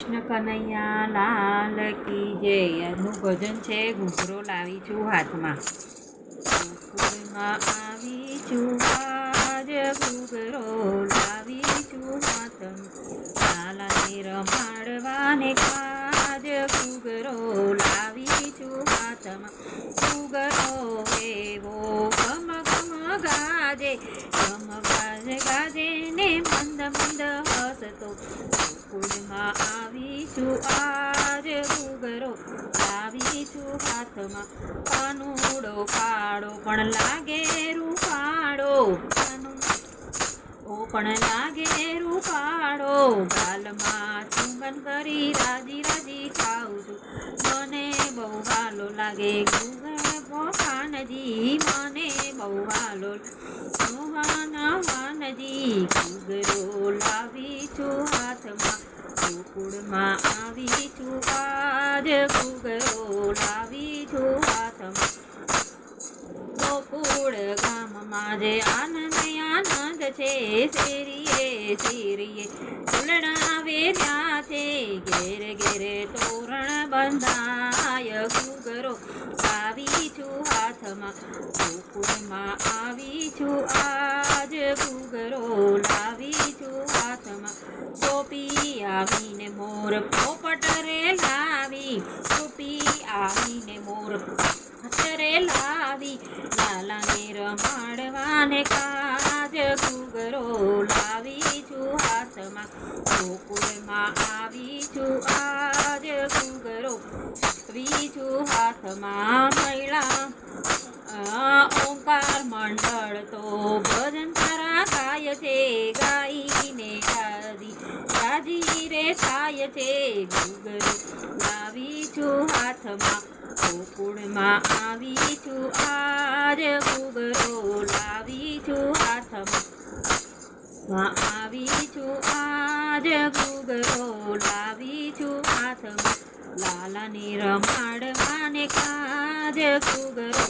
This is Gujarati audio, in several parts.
કૃષ્ણ કનૈયા લાલ કી જય. આજનું ભજન છે ઘૂઘરો લાવી છું હાથમાં. ગોકુળમાં આવી છું આજ ઘૂઘરો લાવી છું હાથમાં. લાલાને રમાડવાને કાજ ઘૂઘરો લાવી છું હાથમાં. ઘૂઘરો એવો ગમ ગમ ગાજે, ગમ ગાજે ગાજે ને મંદ મંદ હસતો. ગોકુળમાં આવી છું આજ ઘૂઘરો લાવી છું હાથમાં. કાનુડો કાળો પણ લાગે રૂપાળો, પણ લાગે રૂપાળો. ગાલમાં ચુંબન કરી રાજી રાજી ખાઉં છું. મને બહુ વાલો લાગે ઘૂઘરો કાનજી, મને બહુ વાલો વાનજી. ઘૂઘરો લાવી છું હાથમાં. ગોકુળમાં આવી છું આજ ઘૂઘરો લાવી છું હાથમાં. ગોકુળ ગામમાં જે આનંદ આનંદ છે, શેરીએ શેરીએ ફૂલડા વેર્યા છે. ઘેરે ઘેરે તોરણ બંધાય, ઘૂઘરો લાવી છું હાથમાં. ગોકુળમાં આવી છું આજ ઘૂઘરો લાવી છું હાથમાં. ટોપી આવીને મોર પોપટ રે લાવી, ટોપી આવીને મોર રે લાવી. લાલાને રમાડવાને કાજ ઘૂઘરો લાવી છું હાથમાં. ગોકુળમાં આવી છું આજ ઘૂઘરો લાવી છું હાથમાં. મહિલા ઓંકાર મંડળ તો ભજન તારા ગાય છે, ગાઈને રાજી રે થાય છે. ઘૂઘરો લાવી છું હાથમાં. ગોકુળમાં આવી છું આજ ઘૂઘરો લાવી છું હાથમાં. આવી છું આજ ઘૂઘરો લાવી છું હાથમાં. લાલાને રમાડવાને કાજ ઘૂઘરો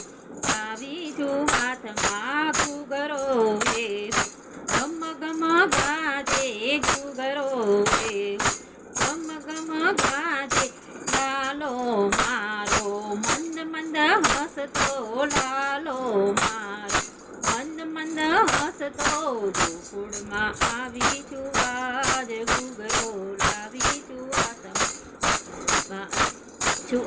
લાવી છું હાથમાં. ઘૂઘરો એ ગમ ગમ ગાજે, ઘૂઘરો એ ગમ ગમ ગાજે. લાલો મારો મંદ મંદ હસતો, લાલો મારો મંદ મંદ હસતો. ગોકુળમાં આવી છું આજ ઘૂઘરો લાવી છું હાથમાં. છું